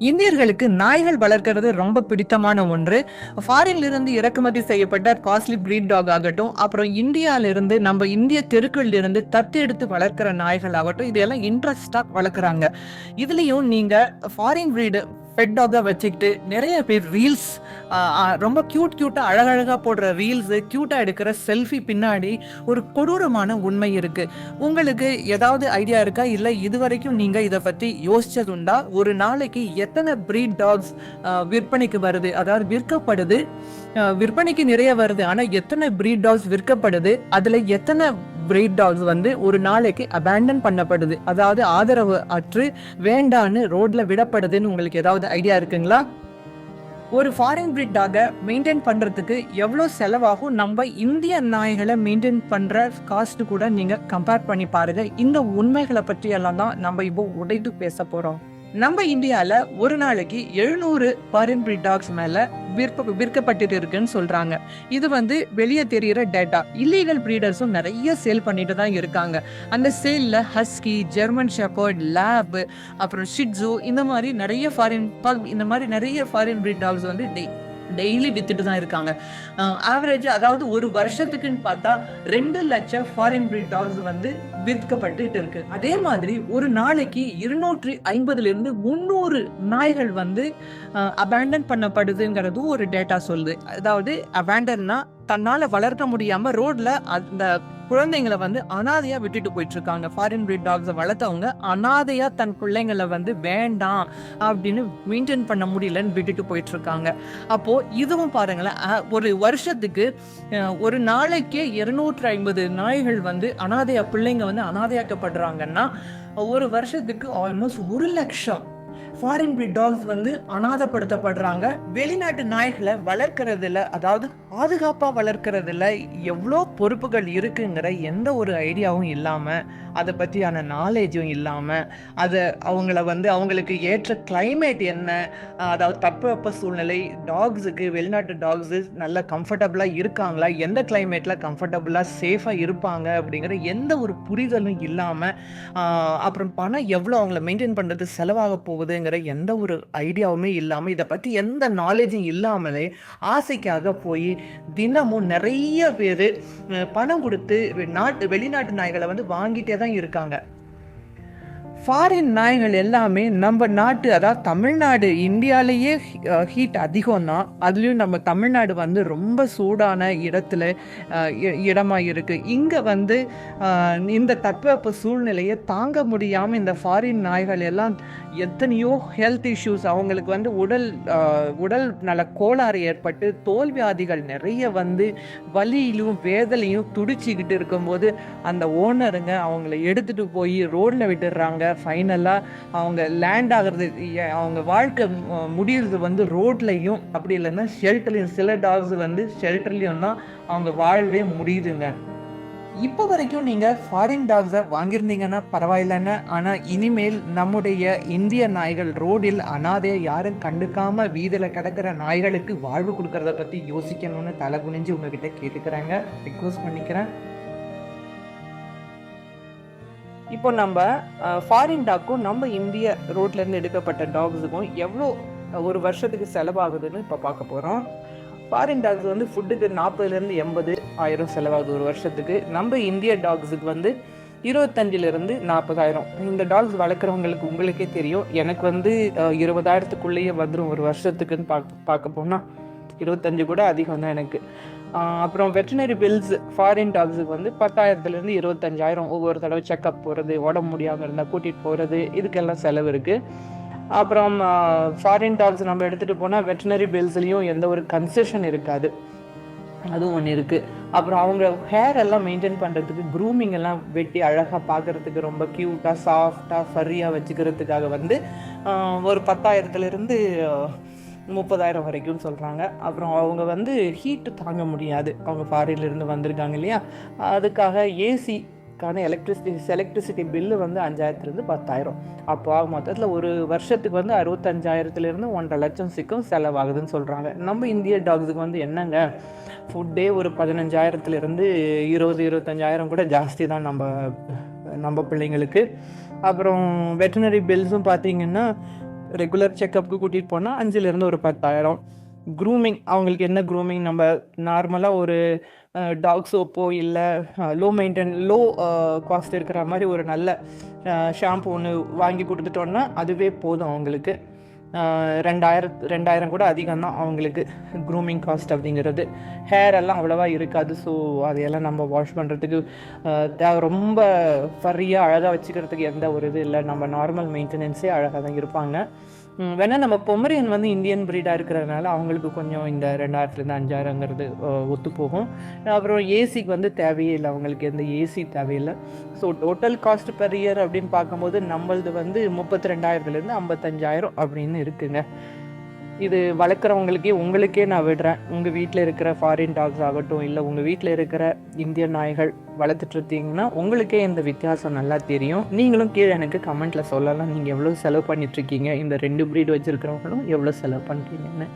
இந்தியர்களுக்கு நாய்கள் வளர்க்கிறது ரொம்ப பிடித்தமான ஒன்று. ஃபாரின்ல இருந்து இறக்குமதி செய்யப்பட்ட காஸ்ட்லி பிரீட் டாக் ஆகட்டும், அப்புறம் இந்தியால இருந்து நம்ம இந்திய தெருக்கள்ல இருந்து தத்து எடுத்து வளர்க்கிற நாய்கள் ஆகட்டும், இதெல்லாம் இன்ட்ரெஸ்டா வளர்க்குறாங்க. இதுலயும் நீங்க ஃபாரின் பிரீடு பெட் டாகா வச்சுக்கிட்டு நிறைய பேர் ரீல்ஸ் ரொம்ப கியூட்டா அழகழகா போடுற ரீல்ஸ், கியூட்டா எடுக்கிற செல்ஃபி பின்னாடி ஒரு கொடூரமான உண்மை இருக்கு. உங்களுக்கு ஏதாவது ஐடியா இருக்கா? இல்ல இதுவரைக்கும் நீங்க இத பத்தி யோசிச்சதுண்டா? ஒரு நாளைக்கு எத்தனை பிரீட் டாக்ஸ் விற்பனைக்கு வருது, அதாவது விற்கப்படுது? விற்பனைக்கு நிறைய வருது, ஆனா எத்தனை பிரீட் டாக்ஸ் விற்கப்படுது? அதுல எத்தனை பிரீட் டாக்ஸ் வந்து ஒரு நாளைக்கு அபேண்டன் பண்ணப்படுது, அதாவது ஆதரவு அற்று வேண்டான்னு ரோட்ல விடப்படுதுன்னு உங்களுக்கு ஏதாவது ஐடியா இருக்குங்களா? ஒரு ஃபாரின் பிரீட் டாகை மெயின்டைன் பண்றதுக்கு எவ்வளோ செலவாகும், நம்ம இந்திய நாய்களை மெயின்டைன் பண்ற காஸ்ட் கூட நீங்க கம்பேர் பண்ணி பாருங்க. இந்த உண்மைகளை பற்றி எல்லாம் தான் நம்ம இப்போ உடைத்து பேச போறோம். நம்ம இந்தியால ஒரு நாளைக்கு 700 ஃபாரின் பிரீட் டாக்ஸ் மேல விற்கப்பட்டு இருக்குன்னு சொல்றாங்க. இது வந்து வெளியே தெரிகிற டேட்டா. இல்லீகல் பிரீடர்ஸும் நிறைய சேல் பண்ணிட்டு தான் இருக்காங்க. அந்த சேல்ல ஹஸ்கி, ஜெர்மன் ஷெப்பர்ட், லேப், அப்புறம் ஷிட்ஸு, இந்த மாதிரி நிறைய ஃபாரின் பிரீட் டாக்ஸ் வந்து டெய்லி வித்துட்டு தான் இருக்காங்க. ஆவரேஜ், அதாவது ஒரு வருஷத்துக்குன்னு பார்த்தா 2 லட்சம் ஃபாரின் பிரீட் டாக்ஸ் வந்து விற்கப்பட்டு இருக்கு. அதே மாதிரி ஒரு நாளைக்கு 250 இருந்து 300 நாய்கள் வந்து அபேண்டன் பண்ணப்படுதுங்கிறது ஒரு டேட்டா சொல்லுது. அதாவது அபேண்டன்னா தன்னால வளர்க்க முடியாம ரோட்ல அந்த குழந்தைங்களை வந்து அனாதையா விட்டுட்டு போயிட்டு இருக்காங்க. ஃபாரின் பிரீட் டாக்ஸை வளர்த்தவங்க அனாதையா தன் பிள்ளைங்களை வந்து வேண்டாம் அப்படின்னு மெயின்டைன் பண்ண முடியலன்னு விட்டுட்டு போயிட்டு இருக்காங்க. அப்போ இதுவும் பாருங்களேன், ஒரு வருஷத்துக்கு ஒரு நாளைக்கே 250 நாய்கள் வந்து பிள்ளைங்க வந்து அனாதையாக்கப்படுறாங்கன்னா ஒரு வருஷத்துக்கு ஆல்மோஸ்ட் 1 லட்சம் ஃபாரின் பிரீட் டாக்ஸ் வந்து அனாதைப்படுத்தப்படுறாங்க. வெளிநாட்டு நாய்களை வளர்க்கறதுல, அதாவது பாதுகாப்பா வளர்க்கறதுல எவ்வளோ பொறுப்புகள் இருக்குங்கிற எந்த ஒரு ஐடியாவும் இல்லாம, அதை பற்றியான நாலேஜும் இல்லாம, அதை அவங்களுக்கு ஏற்ற கிளைமேட் என்ன, அதாவது தட்பவெப்ப சூழ்நிலை, டாக்ஸுக்கு வெளிநாட்டு டாக்ஸு நல்ல கம்ஃபர்டபுளாக இருக்காங்களா, எந்த கிளைமேட்டில் கம்ஃபர்டபுளாக சேஃபாக இருப்பாங்க அப்படிங்கிற எந்த ஒரு புரிதலும் இல்லாமல், அப்புறம் பணம் எவ்வளோ அவங்கள மெயின்டைன் பண்ணுறது செலவாக போகுதுங்கிற எந்த ஒரு ஐடியாவுமே இல்லாமல், இதை பற்றி எந்த நாலேஜும் இல்லாமலே ஆசைக்காக போய் தினமும் நிறைய பேர் பணம் கொடுத்து வெளிநாட்டு நாய்களை வந்து வாங்கிட்டே தான் இருக்காங்க. ஃபாரின் நாய்கள் எல்லாமே நம்ம நாட்டு, அதாவது தமிழ்நாடு, இந்தியாவிலேயே ஹீட் அதிகம் தான். அதுலேயும் நம்ம தமிழ்நாடு வந்து ரொம்ப சூடான இடமாக இருக்குது. இங்கே வந்து இந்த தட்பவெப்ப சூழ்நிலையை தாங்க முடியாமல் இந்த ஃபாரின் நாய்கள் எல்லாம் எத்தனையோ ஹெல்த் இஷ்யூஸ், அவங்களுக்கு வந்து உடல் நல கோளாறு ஏற்பட்டு தோல்வியாதிகள் நிறைய வந்து வலியிலும் வேதலையும் துடிச்சிக்கிட்டு இருக்கும்போது அந்த ஓனருங்க அவங்கள எடுத்துகிட்டு போய் ரோடில் விட்டுடுறாங்க. ஃபைனலாக அவங்க லேண்ட் ஆகிறது, அவங்க வாழ்க்கை முடிகிறது வந்து ரோட்லையும், அப்படி இல்லைன்னா ஷெல்டர்லையும். சில டாக்ஸ் வந்து ஷெல்டர்லையும் தான் அவங்க வாழ்வே முடியுதுங்க. இப்போ வரைக்கும் நீங்கள் ஃபாரின் டாக்ஸை வாங்கியிருந்தீங்கன்னா பரவாயில்லைன்னு, ஆனால் இனிமேல் நம்முடைய இந்திய நாய்கள் ரோடில் அனாதையை யாரும் கண்டுக்காமல் வீதியில் கிடக்கிற நாய்களுக்கு வாழ்வு கொடுக்கறத பற்றி யோசிக்கணும்னு தலை குனிஞ்சு உங்ககிட்ட கேட்டுக்கிறேங்க, ரிக்வஸ்ட் பண்ணிக்கிறேன். இப்போ நம்ம ஃபாரின் டாக்கும் நம்ம இந்திய ரோட்லேருந்து எடுக்கப்பட்ட டாக்ஸுக்கும் எவ்வளோ ஒரு வருஷத்துக்கு செலவாகுதுன்னு இப்போ பார்க்க போகிறோம். ஃபாரின் டாக்ஸ் வந்து ஃபுட்டுக்கு 40,000 80 ஆயிரம் செலவாகுது ஒரு வருஷத்துக்கு. நம்ம இந்திய டாக்ஸுக்கு வந்து 25,000 40,000. இந்த டாக்ஸ் வளர்க்குறவங்களுக்கு உங்களுக்கே தெரியும். எனக்கு வந்து 20,000க்குள்ளேயே வந்துடும் ஒரு வருஷத்துக்குன்னு பார்க்க போனால். 25 கூட அதிகம் தான் எனக்கு. அப்புறம் வெட்டினரி பில்ஸ் ஃபாரின் டாக்ஸுக்கு வந்து 10,000 25,000 ஒவ்வொரு தடவை செக்கப் போகிறது, உடம்பு முடியாமல் இருந்தால் கூட்டிகிட்டு போகிறது, இதுக்கெல்லாம் செலவு இருக்குது. அப்புறம் ஃபாரின் டாக்ஸ் நம்ம எடுத்துகிட்டு போனால் வெட்டினரி பில்ஸ்லேயும் எந்த ஒரு கன்செஷன் இருக்காது, அதுவும் ஒன்று இருக்குது. அப்புறம் அவங்க ஹேர் எல்லாம் மெயின்டைன் பண்ணுறதுக்கு, க்ரூமிங் எல்லாம் வெட்டி அழகாக பார்க்குறதுக்கு, ரொம்ப க்யூட்டாக சாஃப்டாக ஃபர்ரியாக வச்சுக்கிறதுக்காக வந்து ஒரு 10,000 30,000 வரைக்கும் சொல்கிறாங்க. அப்புறம் அவங்க வந்து ஹீட்டு தாங்க முடியாது, அவங்க ஃபாரின்லேருந்து வந்திருக்காங்க இல்லையா, அதுக்காக ஏசிக்கான எலக்ட்ரிசிட்டி பில்லு வந்து 5,000 10,000. அப்போ மொத்தத்தில் ஒரு வருஷத்துக்கு வந்து 65,000 1.5 லட்சம் சிக்கும் செலவாகுதுன்னு சொல்கிறாங்க. நம்ம இந்திய டாக்ஸுக்கு வந்து என்னங்க, ஃபுட்டே ஒரு 15,000 20,000 கூட ஜாஸ்தி தான் நம்ம பிள்ளைங்களுக்கு. அப்புறம் வெட்டினரி பில்ஸும் பார்த்திங்கன்னா ரெகுலர் செக்கப்புக்கு கூட்டிகிட்டு போனால் 5,000 ஒரு 10,000. க்ரூமிங், அவங்களுக்கு என்ன க்ரூமிங் நம்ம நார்மலாக ஒரு டாக் சோப்போ இல்லை லோ காஸ்ட் இருக்கிற மாதிரி ஒரு நல்ல ஷாம்பு ஒன்று வாங்கி கொடுத்துட்டோன்னா அதுவே போதும் அவங்களுக்கு. 2,000 கூட அதிகம் தான் அவங்களுக்கு க்ரூமிங் காஸ்ட் அப்படிங்கிறது. ஹேர் எல்லாம் அவ்வளோவா இருக்காது. ஸோ அதையெல்லாம் நம்ம வாஷ் பண்ணுறதுக்கு ரொம்ப ஃபர்ரியாக அழகாக வச்சுக்கிறதுக்கு எந்த ஒரு இது இல்லை. நம்ம நார்மல் மெயின்டெனன்ஸே அழகாக தான் இருப்பாங்க. வேணால் நம்ம பொமரியன் வந்து இந்தியன் ப்ரீடாக இருக்கிறதுனால அவங்களுக்கு கொஞ்சம் இந்த 2,000 5,000ங்கிறது ஒத்து போகும். அப்புறம் ஏசிக்கு வந்து தேவையே இல்லை, அவங்களுக்கு எந்த ஏசி தேவையில்லை. So total cost per year அப்படின்னு பார்க்கும்போது நம்மளது வந்து 32,000 55,000 அப்படின்னு இருக்குங்க. இது வளர்க்குறவங்களுக்கே உங்களுக்கே நான் விடுறேன். உங்கள் வீட்டில் இருக்கிற ஃபாரின் டாக்ஸ் ஆகட்டும் இல்லை உங்கள் வீட்டில் இருக்கிற இந்தியன் நாய்கள் வளர்த்துட்ருந்தீங்கன்னா உங்களுக்கே இந்த வித்தியாசம் நல்லா தெரியும். நீங்களும் கீழே எனக்கு கமெண்ட்டில் சொல்லலாம் நீங்கள் எவ்வளோ செலவு பண்ணிகிட்ருக்கீங்க, இந்த 2 ப்ரீட் வச்சுருக்கிறவங்களும் எவ்வளோ செலவு பண்ணுறீங்கன்னு.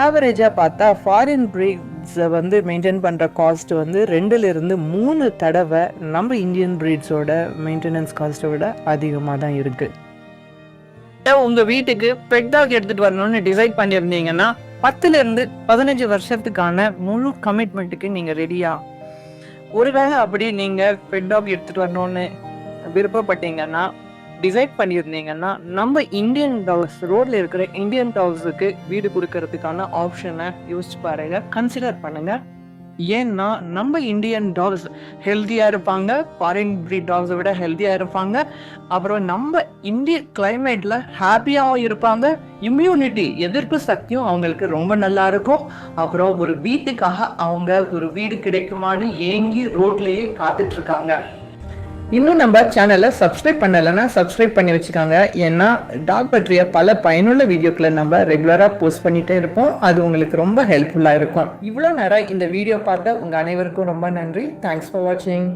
ஆவரேஜாக பார்த்தா ஃபாரின் ப்ரீட்ஸை வந்து மெயின்டைன் பண்ணுற காஸ்ட் வந்து 2-3 தடவை நம்ம இந்தியன் ப்ரீட்ஸோட மெயின்டெனன்ஸ் காஸ்ட்டை விட அதிகமாக தான் இருக்குது. உங்கள் வீட்டுக்கு பெட் டாக் எடுத்துகிட்டு வரணும்னு டிசைட் பண்ணியிருந்தீங்கன்னா 10-15 வருஷத்துக்கான முழு கமிட்மெண்ட்டுக்கு நீங்கள் ரெடியா? ஒருவேளை அப்படி நீங்கள் பெட் டாக் எடுத்துகிட்டு வரணும்னு விருப்பப்பட்டீங்கன்னா, டிசைட் பண்ணியிருந்தீங்கன்னா, நம்ம இந்தியன் டாக்ஸ் ரோட்டில் இருக்கிற இந்தியன் டாக்ஸுக்கு வீடு கொடுக்கறதுக்கான ஆப்ஷனை யோசிச்சு பாருங்கள், கன்சிடர் பண்ணுங்கள். ஏன்னா நம்ம இந்தியன் டாக்ஸ் ஹெல்த்தியாக இருப்பாங்க, ஃபாரின் ப்ரீட் டாக்ஸை விட ஹெல்த்தியாக இருப்பாங்க. அப்புறம் நம்ம இந்திய கிளைமேட்டில் ஹாப்பியாகவும் இருப்பாங்க. இம்யூனிட்டி, எதிர்ப்பு சக்தியும் அவங்களுக்கு ரொம்ப நல்லா இருக்கும். அப்புறம் ஒரு வீட்டுக்காக அவங்க ஒரு வீடு கிடைக்குமான்னு ஏங்கி ரோட்லேயே காத்துட்ருக்காங்க. இன்னும் நம்ம சேனலை சப்ஸ்கிரைப் பண்ணலைன்னா சப்ஸ்கிரைப் பண்ணி வச்சுக்காங்க. ஏன்னா டாக் பற்றிய பல பயனுள்ள வீடியோக்களை நம்ம ரெகுலராக போஸ்ட் பண்ணிகிட்டே இருப்போம். அது உங்களுக்கு ரொம்ப ஹெல்ப்ஃபுல்லாக இருக்கும். இவ்வளோ நேரம் இந்த வீடியோ பார்த்த உங்கள் அனைவருக்கும் ரொம்ப நன்றி. தேங்க்ஸ் ஃபார் வாட்சிங்.